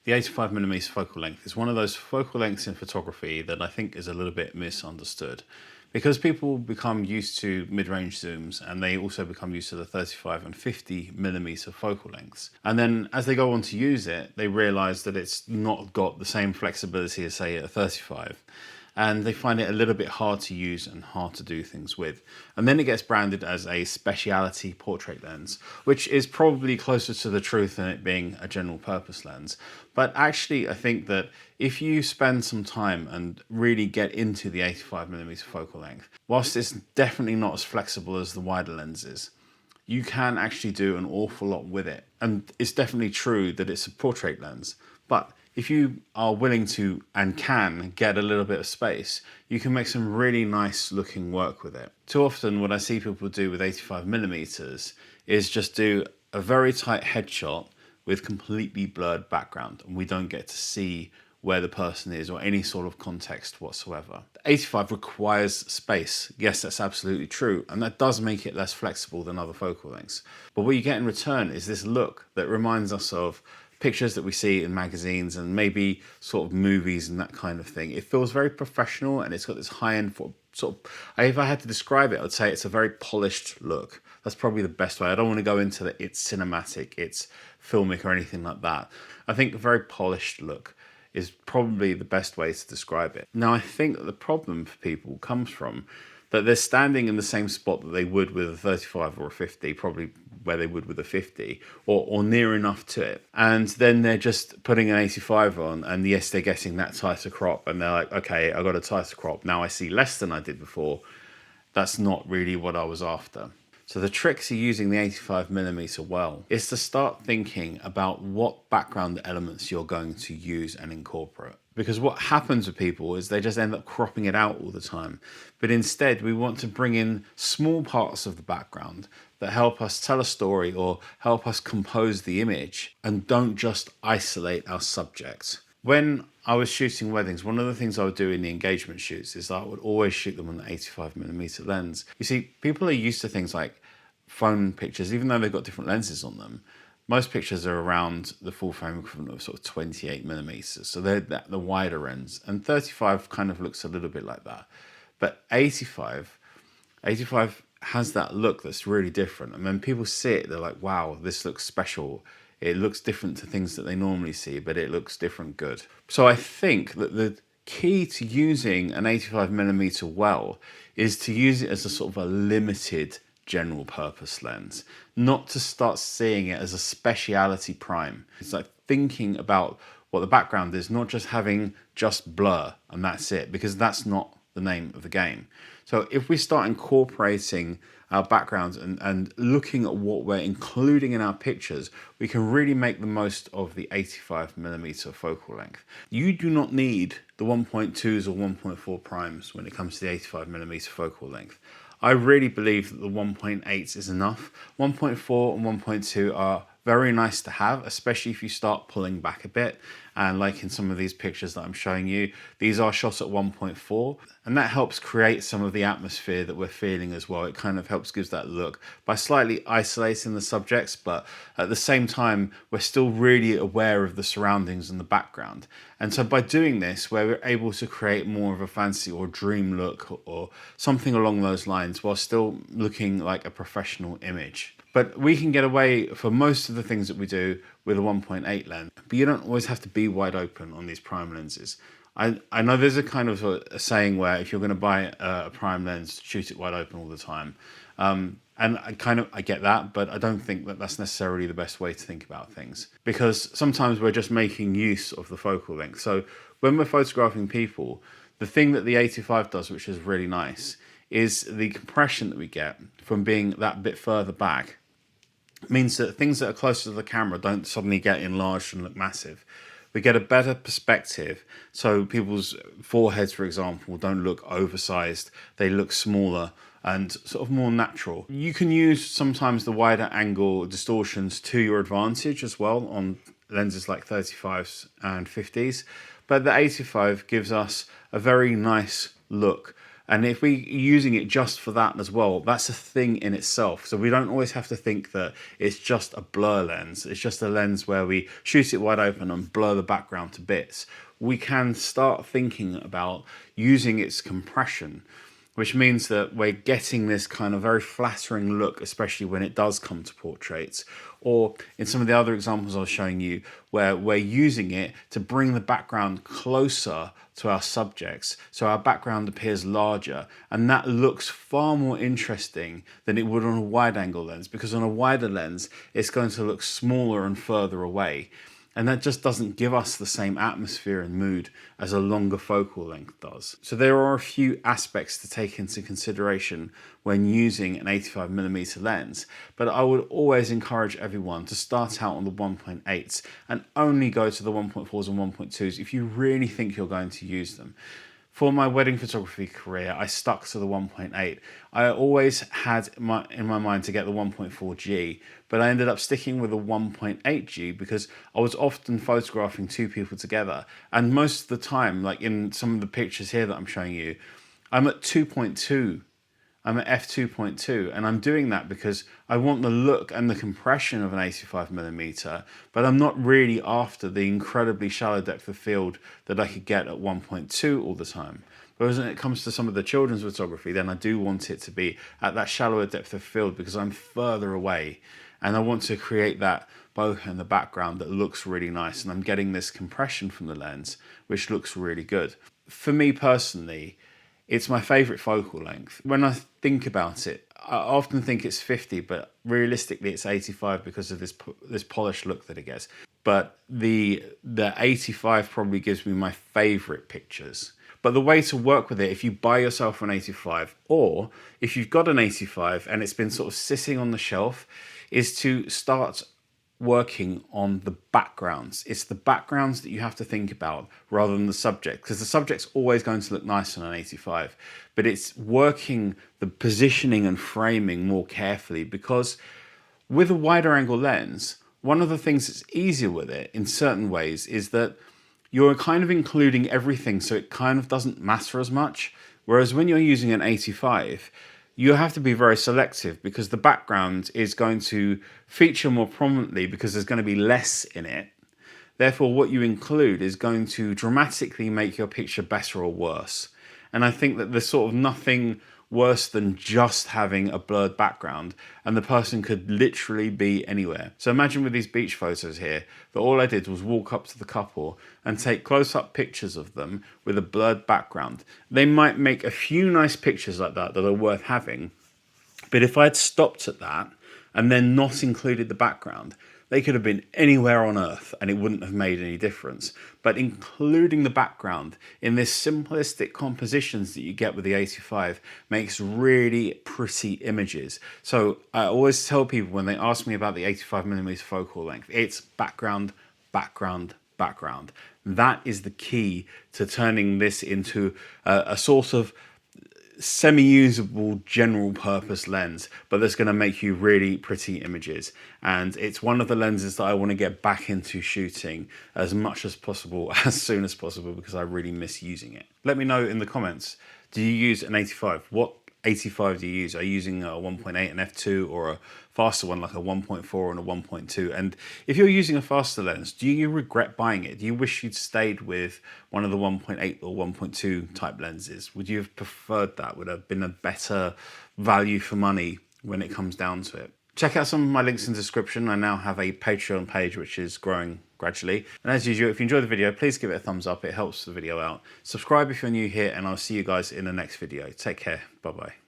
The 85mm focal length is one of those focal lengths in photography that I think is a little bit misunderstood, because people become used to mid-range zooms and they also become used to the 35 and 50mm focal lengths. And then as they go on to use it, they realize that it's not got the same flexibility as, say, a 35. And they find it a little bit hard to use and hard to do things with. And then it gets branded as a specialty portrait lens, which is probably closer to the truth than it being a general purpose lens. But actually, I think that if you spend some time and really get into the 85mm focal length, whilst it's definitely not as flexible as the wider lenses, you can actually do an awful lot with it. And it's definitely true that it's a portrait lens, but if you are willing to and can get a little bit of space, you can make some really nice looking work with it. Too often what I see people do with 85mm is just do a very tight headshot with completely blurred background, and we don't get to see where the person is or any sort of context whatsoever. The 85 requires space. Yes, that's absolutely true, and that does make it less flexible than other focal lengths. But what you get in return is this look that reminds us of pictures that we see in magazines and maybe sort of movies and that kind of thing. It feels very professional, and it's got this high-end sort of, if I had to describe it, I would say it's a very polished look. That's probably the best way. I don't want to go into the it's cinematic, it's filmic or anything like that. I think a very polished look is probably the best way to describe it. Now, I think that the problem for people comes from that they're standing in the same spot that they would with a 35 or a 50, probably where they would with a 50, or near enough to it. And then they're just putting an 85 on, and yes, they're getting that tighter crop, and they're like, okay, I got a tighter crop. Now I see less than I did before. That's not really what I was after. So the trick to using the 85mm well is to start thinking about what background elements you're going to use and incorporate. Because what happens with people is they just end up cropping it out all the time. But instead, we want to bring in small parts of the background that help us tell a story or help us compose the image, and don't just isolate our subject. When I was shooting weddings, one of the things I would do in the engagement shoots is I would always shoot them on the 85mm lens. You see, people are used to things like phone pictures, even though they've got different lenses on them. Most pictures are around the full frame equivalent of sort of 28mm, so they're the wider ends, and 35 kind of looks a little bit like that. But 85 has that look that's really different, and when people see it, they're like, wow, this looks special. It looks different to things that they normally see, but it looks different good. So I think that the key to using an 85mm well is to use it as a sort of a limited general purpose lens, not to start seeing it as a speciality prime. It's like thinking about what the background is, not just having just blur and that's it, because that's not the name of the game. So if we start incorporating our backgrounds and looking at what we're including in our pictures, we can really make the most of the 85mm focal length. You do not need the 1.2s or 1.4 primes when it comes to the 85mm focal length. I really believe that the 1.8s is enough. 1.4 and 1.2 are very nice to have, especially if you start pulling back a bit. And like in some of these pictures that I'm showing you, these are shot at 1.4, and that helps create some of the atmosphere that we're feeling as well. It kind of helps gives that look by slightly isolating the subjects, but at the same time, we're still really aware of the surroundings and the background. And so by doing this, we're able to create more of a fancy or dream look or something along those lines while still looking like a professional image. But we can get away for most of the things that we do with a 1.8 lens, but you don't always have to be wide open on these prime lenses. I know there's a kind of a saying where if you're going to buy a prime lens, shoot it wide open all the time. And I get that, but I don't think that that's necessarily the best way to think about things, because sometimes we're just making use of the focal length. So when we're photographing people, the thing that the 85 does, which is really nice, is the compression that we get from being that bit further back means that things that are closer to the camera don't suddenly get enlarged and look massive. We get a better perspective, so people's foreheads, for example, don't look oversized, they look smaller and sort of more natural. You can use sometimes the wider angle distortions to your advantage as well on lenses like 35s and 50s, but the 85 gives us a very nice look And if we're using it just for that as well, that's a thing in itself. So we don't always have to think that it's just a blur lens. It's just a lens where we shoot it wide open and blur the background to bits. We can start thinking about using its compression, which means that we're getting this kind of very flattering look, especially when it does come to portraits. Or in some of the other examples I was showing you, where we're using it to bring the background closer to our subjects, so our background appears larger, and that looks far more interesting than it would on a wide angle lens, because on a wider lens it's going to look smaller and further away. And that just doesn't give us the same atmosphere and mood as a longer focal length does. So there are a few aspects to take into consideration when using an 85mm lens, but I would always encourage everyone to start out on the 1.8s and only go to the 1.4s and 1.2s if you really think you're going to use them. For my wedding photography career, I stuck to the 1.8. I always had in my mind to get the 1.4G, but I ended up sticking with the 1.8G because I was often photographing two people together. And most of the time, like in some of the pictures here that I'm showing you, I'm at 2.2. I'm at f2.2, and I'm doing that because I want the look and the compression of an 85mm, but I'm not really after the incredibly shallow depth of field that I could get at 1.2 all the time. Whereas when it comes to some of the children's photography, then I do want it to be at that shallower depth of field because I'm further away, and I want to create that bokeh in the background that looks really nice, and I'm getting this compression from the lens, which looks really good. For me personally, it's my favourite focal length. When I think about it, I often think it's 50, but realistically it's 85 because of this polished look that it gets. But the 85 probably gives me my favourite pictures. But the way to work with it, if you buy yourself an 85, or if you've got an 85 and it's been sort of sitting on the shelf, is to start working on the backgrounds. It's the backgrounds that you have to think about rather than the subject, because the subject's always going to look nice on an 85, but it's working the positioning and framing more carefully, because with a wider angle lens, one of the things that's easier with it in certain ways is that you're kind of including everything, so it kind of doesn't matter as much. Whereas when you're using an 85, you have to be very selective because the background is going to feature more prominently because there's going to be less in it. Therefore, what you include is going to dramatically make your picture better or worse. And I think that there's sort of nothing worse than just having a blurred background, and the person could literally be anywhere. So imagine with these beach photos here, that all I did was walk up to the couple and take close-up pictures of them with a blurred background. They might make a few nice pictures like that that are worth having, but if I had stopped at that and then not included the background, they could have been anywhere on earth and it wouldn't have made any difference. But including the background in this simplistic compositions that you get with the 85 makes really pretty images. So I always tell people when they ask me about the 85mm focal length, it's background, background, background. That is the key to turning this into a sort of semi-usable general purpose lens, but that's going to make you really pretty images. And it's one of the lenses that I want to get back into shooting as much as possible, as soon as possible, because I really miss using it. Let me know in the comments, do you use an 85? What 85 do you use? Are you using a 1.8 and f2, or a faster one like a 1.4 and a 1.2? And if you're using a faster lens, do you regret buying it? Do you wish you'd stayed with one of the 1.8 or 1.2 type lenses? Would you have preferred that? Would have been a better value for money when it comes down to it? Check out some of my links in the description. I now have a Patreon page which is growing gradually. And as usual, if you enjoyed the video, please give it a thumbs up. It helps the video out. Subscribe if you're new here, and I'll see you guys in the next video. Take care. Bye-bye.